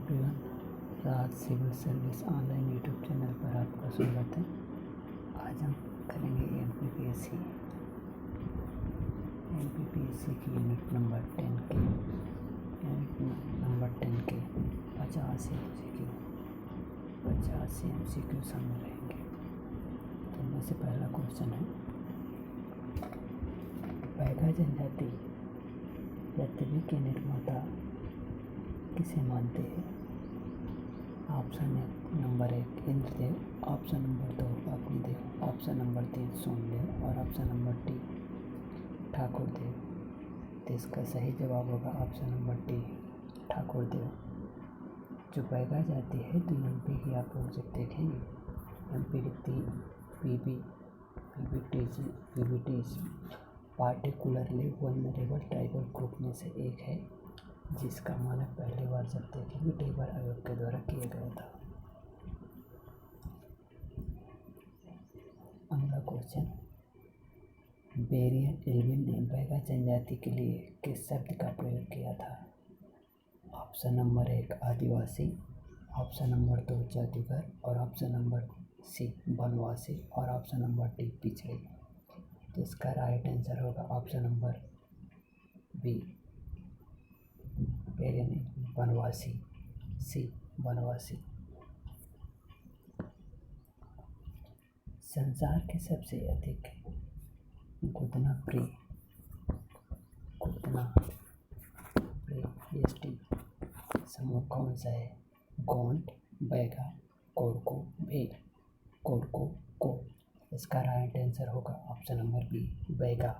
Everyone, Raj civil service online YouTube channel पर आपका स्वागत है। आज हम करेंगे एमपीपीएससी की यूनिट नंबर 10 के 50 एमसीक्यू सामने रहेंगे। तो इनमें से पहला क्वेश्चन है, बैगा जनजाति पृथ्वी के निर्माता किसे मानते हैं? Option number 1 Indradev, option number 2 Agnidev, option number 3 Somdev और ऑप्शन नंबर डी ठाकुर देव। तो इसका सही जवाब होगा ऑप्शन नंबर डी ठाकुर देव। जो बैगा जाती है तो एमपी की आप लोग जब देखेंगे, एमपी लिखती पीबीटीज पार्टिकुलरली वल्नरेबल ट्राइबल ग्रुप में से एक है, जिसका मानक पहली बार जब देखेंगे टेबर आयोग के द्वारा किया गया था। अगला क्वेश्चन, बेरियन एल्विन ने बैगा जनजाति के लिए किस शब्द का प्रयोग किया था? ऑप्शन नंबर 1 आदिवासी, ऑप्शन नंबर 2 जादूगर और ऑप्शन नंबर सी वनवासी और ऑप्शन नंबर डी पिछड़े। तो इसका राइट आंसर होगा ऑप्शन नंबर बी वनवासी, सी वनवासी। संसार के सबसे अधिक गुदना एसटी समूह कौन सा है? गोंड, बैगा, कोरको, भेल, कोरको, को। इसका राइट आंसर होगा option number B Baiga.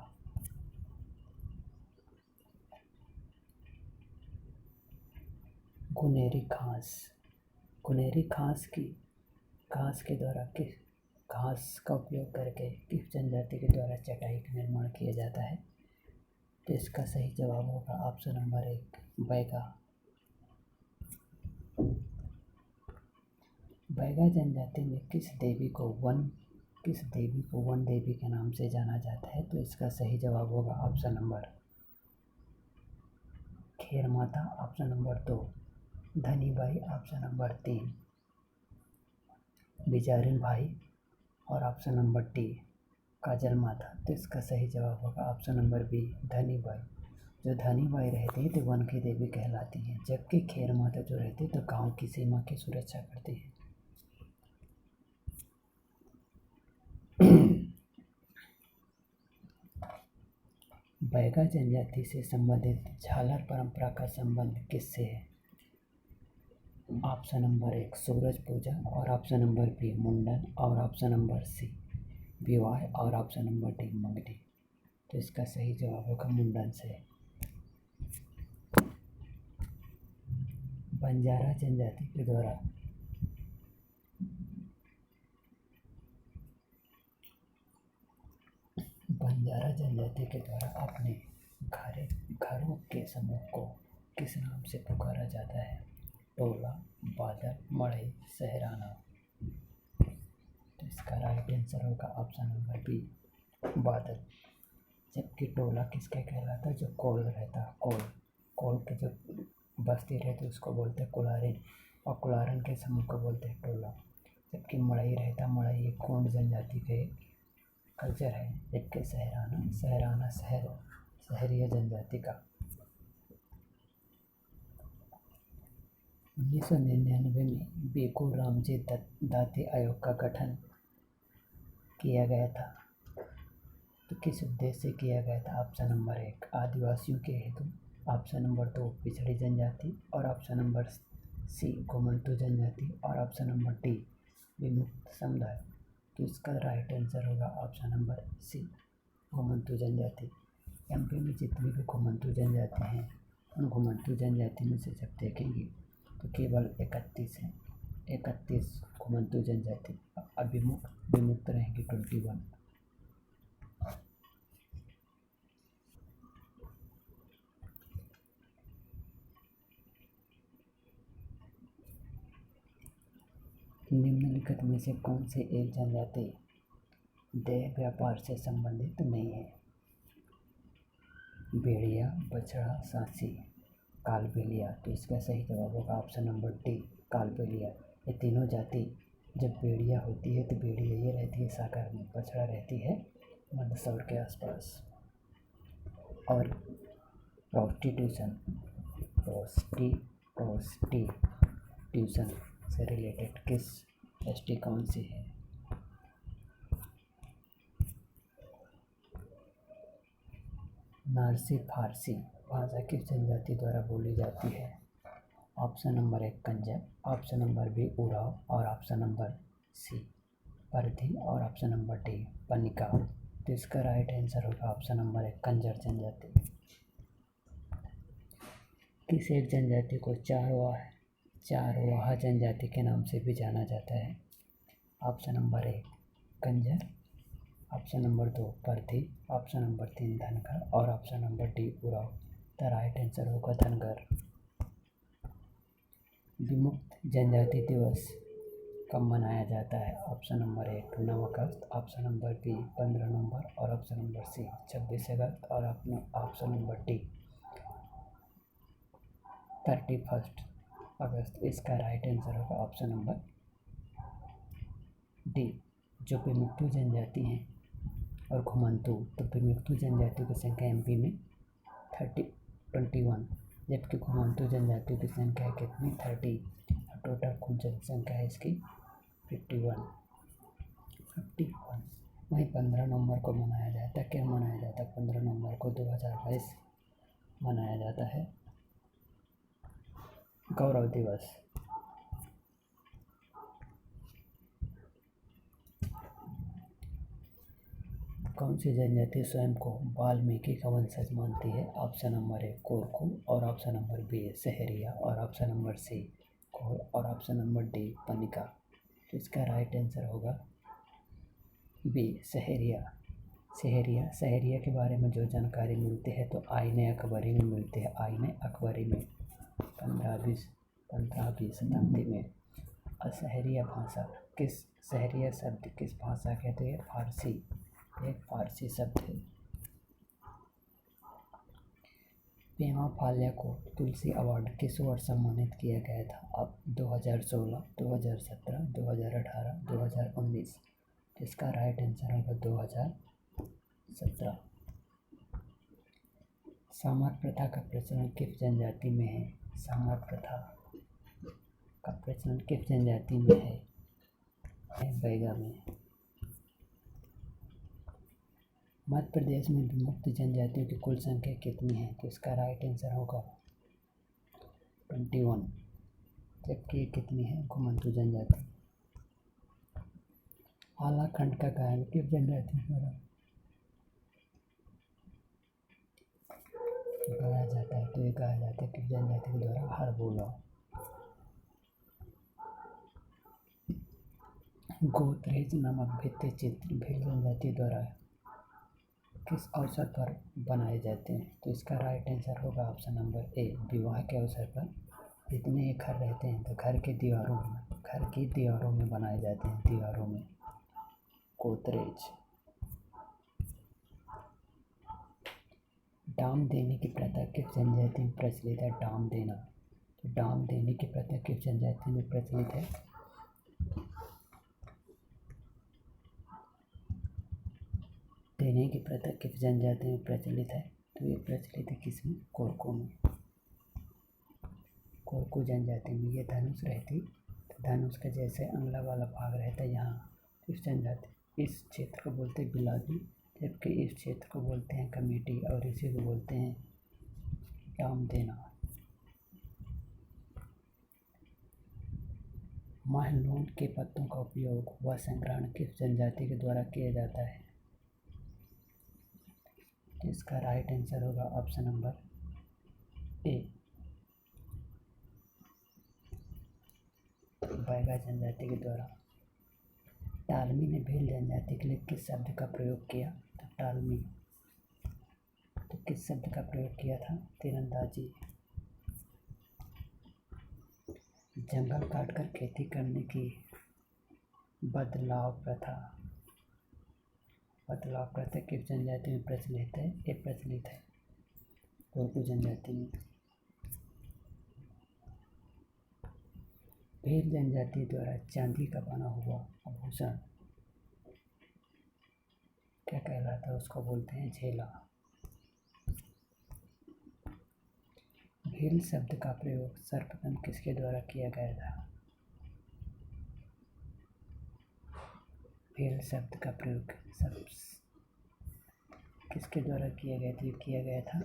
Guneri घास के द्वारा किस घास का उपयोग करके किस जनजाति के द्वारा चटाई का निर्माण किया जाता है? तो इसका सही जवाब होगा ऑप्शन नंबर 1 बैगा। बैगा जनजाति में किस देवी को वन देवी के नाम से जाना जाता है? तो इसका सही जवाब होगा ऑप्शन नंबर खेर माता, ऑप्शन नंबर 2 धनी बाई, ऑप्शन नंबर 3 बिजारिन भाई और ऑप्शन नंबर डी काजल माता। तो इसका सही जवाब होगा ऑप्शन नंबर बी धनी बाई। जो धनी बाई रहती है तो वन की देवी कहलाती है, जबकि खेर माता जो रहती है तो गांव की सीमा की सुरक्षा करती है। बैगा जनजाति से संबंधित झालर परंपरा का संबंध किससे है? ऑप्शन नंबर 1 सूरज पूजा और ऑप्शन नंबर बी मुंडन और ऑप्शन नंबर सी विवाह और ऑप्शन नंबर डी मंगनी। तो इसका सही जवाब होगा मुंडन से। बंजारा जनजाति के द्वारा अपने घरों के समूह को किस नाम से पुकारा जाता है? टोला, बादल, मड़ई, सहराना। तो इसका राइट आंसर होगा ऑप्शन नंबर बी बादल। जबकि टोला किसका कहलाता है? जो कोल रहता है, कोल के जो बस्ती रहती है उसको बोलते हैं कुलारिन और कुलारन के समूह को बोलते हैं टोला। जबकि मड़ई रहता, मड़ई एक गोंड जनजाति के कल्चर है। जबकि सहराना शहरीय जनजाति का। 1999 में बेकू रामजी दाती आयोग का गठन किया गया था, तो किस उद्देश्य से किया गया था? ऑप्शन नंबर 1 आदिवासियों के हेतु, ऑप्शन नंबर 2 पिछड़ी जनजाति और ऑप्शन नंबर सी घुमंतू जनजाति और ऑप्शन नंबर डी विमुक्त समुदाय। तो इसका राइट आंसर होगा ऑप्शन नंबर सी घुमंतू जनजाति। एमपी में जितनी भी घुमंतू जनजाति हैं, उन घुमंतू जनजाति में से जब देखेंगे तो केवल 31 हैं। 31 घुमंतू जनजाति विमुक्त रहेंगी 21। निम्नलिखित में से कौन से एक जनजाति देह व्यापार से संबंधित नहीं है? भेड़िया, बछड़ा, सांसी, कालबेलिया। तो इसका सही जवाब होगा ऑप्शन नंबर डी, कालबेलिया। ये तीनों जाति जब भेड़िया होती है तो भेड़िया ये रहती है सागर में, बछड़ा रहती है मंदसौर के आसपास। और प्रोस्टिट्यूशन से रिलेटेड किस दृष्टिकोण से है? नारसी फारसी भाषा किस जनजाति द्वारा बोली जाती है? Option number 1 Kanjar, option number B Oraon, और ऑप्शन नंबर सी परधी, और ऑप्शन नंबर डी पनिका। तो इसका राइट आंसर होगा ऑप्शन नंबर 1 कंजर जनजाति। किस एक जनजाति को चारवाहा जनजाति के नाम से भी जाना जाता है? Option number 1 Kanjar, option number 2 Pardhi, option number 3 Dhangar, और option number D Oraon. The right answer होगा धनगर। विमुक्त जनजाति दिवस कब मनाया जाता है? ऑप्शन नंबर 1 9 अगस्त, ऑप्शन नंबर बी 15 नवंबर, और ऑप्शन नंबर सी 26 अगस्त, और ऑप्शन नंबर डी 31 अगस्त। इसका राइट आंसर होगा ऑप्शन नंबर डी। जो विमुक्तु जनजाति हैं और घुमंतु, तो विमुक्तु जनजातियों की संख्या एमपी में 21, जबकि घुमंतु जनजातियों की संख्या है कितनी? 30। टोटल कुल जनसंख्या है इसकी 51। वहीं 15 नवंबर को मनाया जाता है। क्या मनाया जाता है? 15 नवंबर को 2022 मनाया जाता है गौरव दिवस। कौन सी जनजाति स्वयं को वाल्मीकि का वंशज मानती है? ऑप्शन नंबर 1 कोरकू, और ऑप्शन नंबर बी सहरिया, और ऑप्शन नंबर सी कोर, और ऑप्शन नंबर डी पनिका। तो इसका राइट आंसर होगा बी सहरिया। सहरिया के बारे में जो जानकारी मिलती है तो आईने अकबरी में मिलती है। आईने अकबरी में 15वीं शताब्दी में। असहरिया भाषा सहरिया शब्द किस भाषा के? तो ये फारसी, एक फारसी शब्द है। पेमा फाल्या को तुलसी अवार्ड किस वर्ष सम्मानित किया गया था? अब 2016, 2017, 2018, 2019। इसका राइट आंसर होगा 2017। सामर प्रथा का प्रचलन किस जनजाति में है? सामर प्रथा का प्रचलन किस जनजाति में है? बैगा में। मध्य प्रदेश में विमुक्त जनजातियों की कुल संख्या कितनी है? तो इसका राइट आंसर होगा 21, जबकि कितनी है? घुमंतु जनजाति। आलाखंड का गायन किस जनजाति द्वारा गाया जाता है? तो ये गाया जाता है किस जनजाति के द्वारा? हड़बोला। गोदरेज नामक भित्ति चित्र भील जनजाति द्वारा किस अवसर पर बनाए जाते हैं? तो इसका राइट आंसर होगा ऑप्शन नंबर ए विवाह के अवसर पर। जितने घर रहते हैं तो घर की दीवारों में बनाए जाते हैं, दीवारों में। गोदरेज। डाम देने की प्रथा किस जनजाति में प्रचलित है? डाम देना, तो डाम देने की प्रथा किस जनजाति में प्रचलित है? देने की प्रथा किस जनजाति में प्रचलित है? तो ये प्रचलित है किसमें? कोरकू में। कोरकू जनजाति में ये धनुष रहती, तो धनुष का जैसे अगला वाला भाग रहता है यहाँ। इस जनजाति इस क्षेत्र को बोलते हैं बिलादी, जबकि इस क्षेत्र को बोलते हैं कमेटी, और इसी को बोलते हैं डाम देना। महलून के पत्तों का उपयोग व संग्रहण किस जनजाति के द्वारा किया जाता है? इसका राइट आंसर होगा ऑप्शन नंबर ए बैगा जनजाति के द्वारा। टालमी ने भील जनजाति के लिए किस शब्द का प्रयोग किया? तो टालमी तो किस शब्द का प्रयोग किया था? तीरंदाजी। जंगल काटकर खेती करने की बदलाव प्रथा किस जनजाति में प्रचलित है? ये प्रचलित है कोरकू जनजाति में। भील जनजाति द्वारा चांदी का बना हुआ आभूषण क्या कहलाता है? उसको बोलते हैं झेला। भील शब्द का प्रयोग सर्वप्रथम किसके द्वारा किया गया था? भील शब्द का प्रयोग किसके द्वारा किया गया था?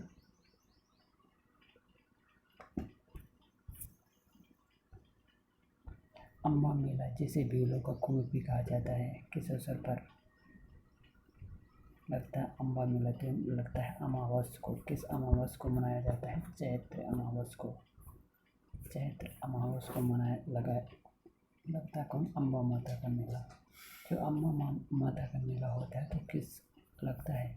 अम्बा मेला, जिसे भीलों का कुंभ भी कहा जाता है, किस अवसर पर लगता है? अम्बा मेला तो लगता है अमावस को। किस अमावस को मनाया जाता है? चैत्र अमावस को। चैत्र अमावस को लगता है कौन? अम्बा माता का मेला। जो अम्बा माता का मेला होता है तो किस लगता है?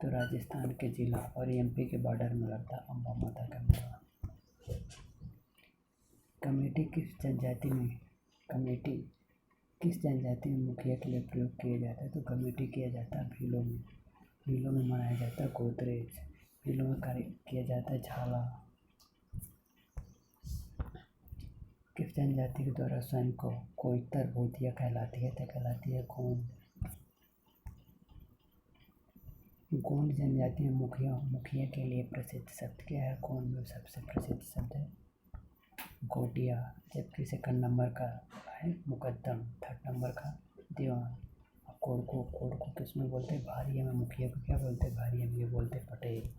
तो राजस्थान के जिला और एमपी के बॉर्डर में लगता है अम्बा माता का मेला। कमेटी किस जनजाति में मुखिया के लिए प्रयोग किया जाता है? तो कमेटी किया जाता है भीलों में। भीलों में मनाया जाता है गोदरेज। भीलों में कार्य किया जाता है झाला। किस जनजाति के द्वारा स्वयं को कोइतर भूतिया कहलाती है? तो कहलाती है गोंड। गोंड जनजाति में मुखिया के लिए प्रसिद्ध शब्द क्या है? गोंड में सबसे प्रसिद्ध शब्द है गोटिया। जबकि सेकंड नंबर का है मुकद्दम, थर्ड नंबर का दीवान। कोड़को किस में बोलते हैं? भारिया में। मुखिया को क्या बोलते हैं? भारिया में। ये बोलते हैं पटेल।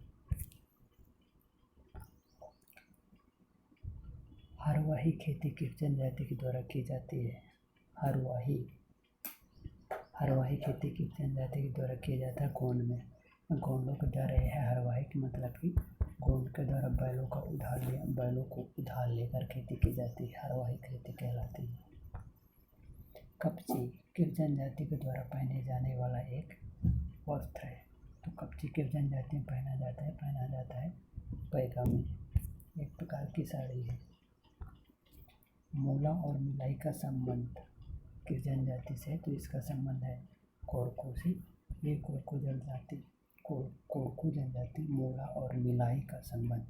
हरवाही खेती किस जनजाति के द्वारा की जाती है? हरवाही खेती किस जनजाति के द्वारा किया जाता है? गोंड में। गोंडों के द्वारा यह है हरवाही की मतलब कि गोंड के द्वारा बैलों को उधार लेकर खेती की जाती है, हरवाही खेती कहलाती है। कपची किस जनजाति के द्वारा पहने जाने वाला एक वस्त्र है? तो कपची किस जनजाति में पहना जाता है पैगा में। एक प्रकार की साड़ी है। मूला और मिलाई का संबंध किस जनजाति से? तो इसका संबंध है कोरकू से। ये कोरकू जनजाति मूला और मिलाई का संबंध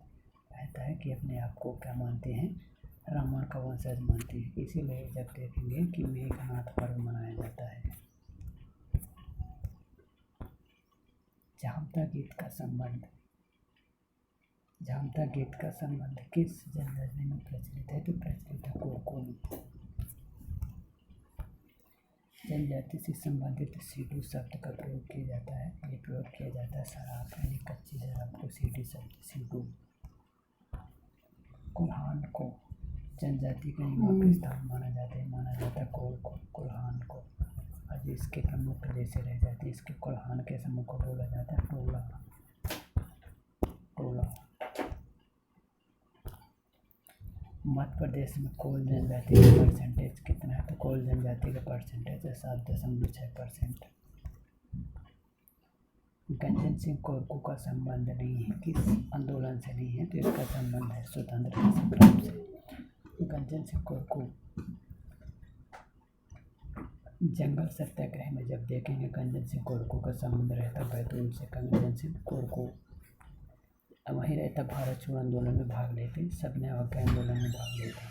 रहता है कि अपने आप को क्या मानते हैं? रावण का वंशज मानते हैं। इसीलिए जब देखेंगे कि मेघनाथ पर्व मनाया जाता है। झामता गीत का संबंध किस जनजाति में प्रचलित है? तो प्रचलित है कोरकू में। जनजाति से संबंधित सीडू शब्द का प्रयोग किया जाता है। ये प्रयोग किया जाता है शराब यानी कच्ची शराब को सीडी शब्द सीडू। कुल्हान को जनजाति का निवास स्थान माना जाता है कुल्हान को। आज इसके प्रमुख जैसे रह जाते हैं। इसके कुल्हान के समूह को बोला जाता है टोला। मध्य प्रदेश में कोल जनजाति का परसेंटेज कितना है? तो कोल जनजाति का परसेंटेज है 7.6%। गंजन सिंह कोरकू का संबंध नहीं है, किस आंदोलन से नहीं है? तो इसका संबंध है स्वतंत्रता संग्राम से। गंजन सिंह कोरकू जंगल सत्याग्रह में जब देखेंगे गंजन सिंह कोरकू का संबंध रहता बैतूल से। गंजन सिंह कोरकू वहीं रहता भारत छोड़ो आंदोलन में भाग लेते। सबने अवज्ञा आंदोलन में भाग लेते।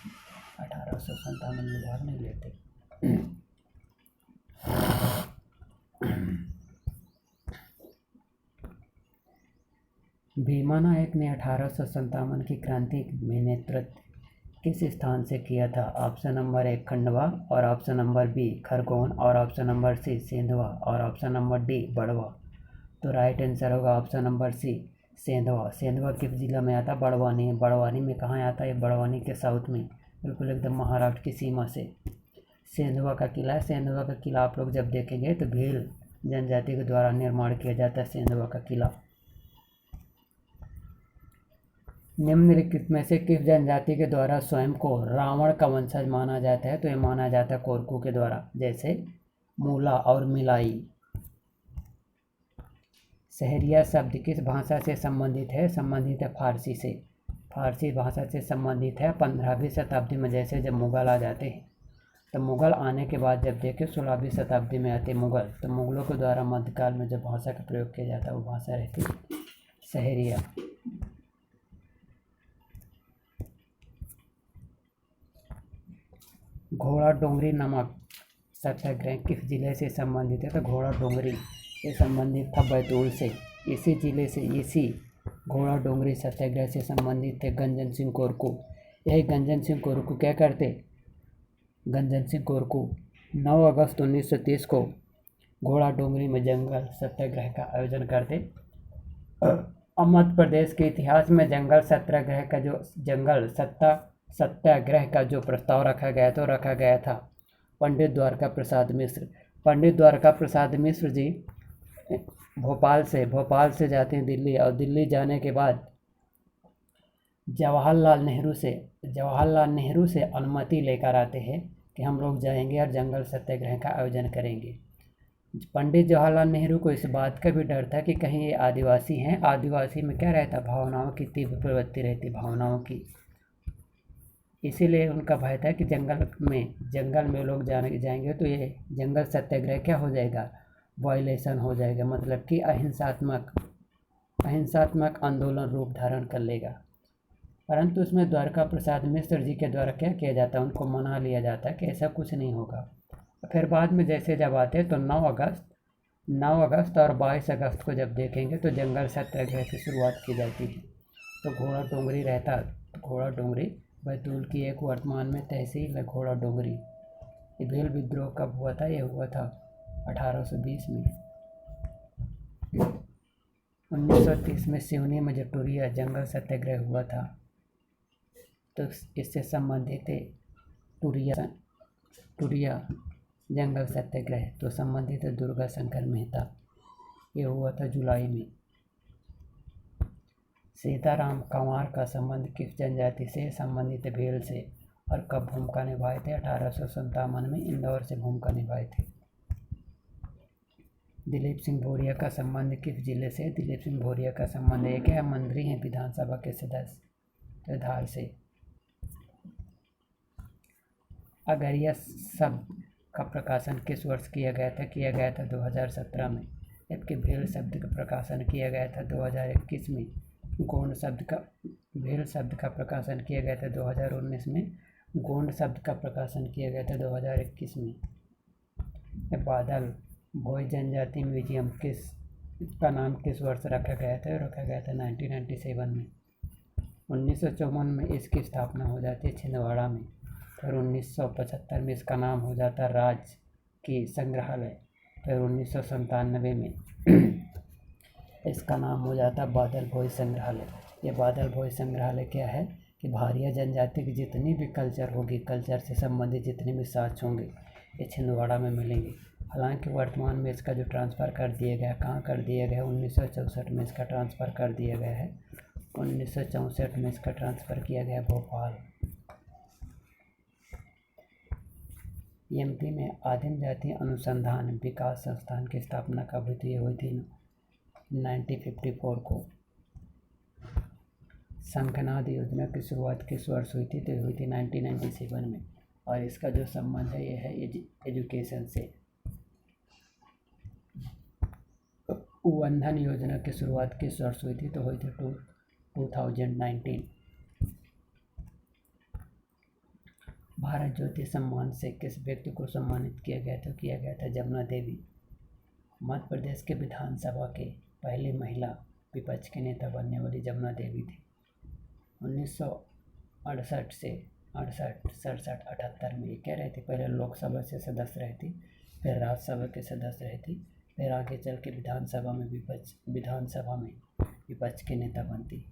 1857 में भाग नहीं लेते। भीमा नायक ने 1857 की क्रांति में नेतृत्व किस स्थान से किया था? ऑप्शन नंबर 1 खंडवा और ऑप्शन नंबर बी खरगोन और ऑप्शन नंबर सी सेंधवा और ऑप्शन नंबर डी बड़वा। तो राइट आंसर होगा option number C Sendhwa. Sendhwa किस जिला में आता? बड़वानी। बड़वानी में कहाँ आता है? बड़वानी के साउथ में, बिल्कुल एकदम महाराष्ट्र की सीमा से सेंधवा का किला है। सेंधवा का किला आप लोग जब देखेंगे तो भील जनजाति के द्वारा निर्माण किया जाता है सेंधवा का किला। निम्नलिखित में से किस जनजाति के द्वारा स्वयं को रावण का वंशज माना जाता है? तो ये माना जाता है कोरकू के द्वारा, जैसे मूला और मिलाई। सहरिया शब्द किस भाषा से संबंधित है? संबंधित है फारसी से। फारसी भाषा से संबंधित है। 15वीं शताब्दी में जैसे जब मुग़ल आ जाते हैं तो मुग़ल आने के बाद जब देखें 16वीं शताब्दी में आते मुग़ल, तो मुग़लों के द्वारा मध्यकाल में जो भाषा का प्रयोग किया जाता है वो भाषा रहती सहरिया। घोड़ा डोंगरी नामक सत्याग्रह किस जिले से संबंधित है? तो घोड़ा डोंगरी ये संबंधित था बैतूल से। इसी घोड़ा डोंगरी सत्याग्रह से संबंधित थे गंजन सिंह कोरकू। यही गंजन सिंह कोरकू क्या करते? गंजन सिंह कोरकू 9 अगस्त 1930 को घोड़ा डोंगरी में जंगल सत्याग्रह का आयोजन करते। मध्य प्रदेश के इतिहास में जंगल सत्याग्रह का जो प्रस्ताव रखा गया था पंडित द्वारका प्रसाद मिश्र। पंडित द्वारका प्रसाद मिश्र जी भोपाल से जाते हैं दिल्ली, और दिल्ली जाने के बाद जवाहरलाल नेहरू से अनुमति लेकर आते हैं कि हम लोग जाएंगे और जंगल सत्याग्रह का आयोजन करेंगे। पंडित जवाहरलाल नेहरू को इस बात का भी डर था कि कहीं ये आदिवासी हैं, आदिवासी में क्या रहता, भावनाओं की तीव्र प्रवृत्ति रहती, भावनाओं की। इसीलिए उनका भय था कि जंगल में लोग जाएंगे तो ये जंगल सत्याग्रह क्या हो जाएगा, वायलेशन हो जाएगा, मतलब कि अहिंसात्मक आंदोलन रूप धारण कर लेगा। परंतु उसमें द्वारका प्रसाद मिश्र जी के द्वारा क्या किया जाता है, उनको मना लिया जाता है कि ऐसा कुछ नहीं होगा। फिर बाद में जैसे जब आते हैं तो 9 अगस्त और 22 अगस्त को जब देखेंगे तो जंगल सत्याग्रह की शुरुआत की जाती है। तो घोड़ा डोंगरी बैतूल की एक वर्तमान में तहसील है घोड़ा डोंगरी। ये भील विद्रोह कब हुआ था? ये हुआ था 1820 में। 1930 में सिवनी में जो टूरिया जंगल सत्याग्रह हुआ था तो इससे संबंधित है टूरिया जंगल सत्याग्रह तो संबंधित है दुर्गा शंकर मेहता। ये हुआ था जुलाई में। सीताराम कंवर का संबंध किस जनजाति से संबंधित है? भील से। और कब भूमिका निभाए थे? 1857 में इंदौर से भूमिका निभाए थे। दिलीप सिंह भोरिया का संबंध किस जिले से? दिलीप सिंह भोरिया का संबंध है क्या मंत्री हैं विधानसभा के सदस्य, तो धार से। अगरिया शब्द का प्रकाशन किस वर्ष किया गया था? 2017 में। जबकि भील शब्द का प्रकाशन किया गया था 2021 में। गोंड शब्द का प्रकाशन किया गया था 2019 में। गोंड शब्द का प्रकाशन किया गया था 2021 में। बादल भोई जनजाति म्यूजियम का नाम किस वर्ष रखा गया था? 1997 में। 1954 में इसकी स्थापना हो जाती है छिंदवाड़ा में। फिर 1975 में इसका नाम हो जाता है राज की संग्रहालय। फिर 1997 में इसका नाम हो जाता बादल भोई संग्रहालय। ये बादल भोई संग्रहालय क्या है कि भारिया जनजाति की जितनी भी कल्चर होगी, कल्चर से संबंधित जितने भी साक्ष्य होंगे ये छिंदवाड़ा में मिलेंगे। हालांकि वर्तमान में इसका जो ट्रांसफ़र कर दिया गया, कहाँ कर दिया गया? 1964 में इसका ट्रांसफ़र कर दिया गया है। 1964 में इसका ट्रांसफ़र किया गया भोपाल। एमपी में आदिम जाति अनुसंधान विकास संस्थान की स्थापना कब हुई थी? 1954 को। शंखनाद योजना की शुरुआत किस वर्ष हुई थी? तो हुई थी 1997 में। और इसका जो संबंध है ये है एजुकेशन से। वंदन योजना की शुरुआत किस वर्ष हुई थी? तो हुई थी 2019। भारत ज्योति सम्मान से किस व्यक्ति को सम्मानित किया गया था जमुना देवी। मध्य प्रदेश के विधानसभा के पहली महिला विपक्ष के नेता बनने वाली जमुना देवी थी। 1968 से 68 में ये क्या रहती? पहले लोकसभा से सदस्य रहती, फिर राज्यसभा के सदस्य रहती, फिर आगे चल के विधानसभा में विपक्ष के नेता बनती।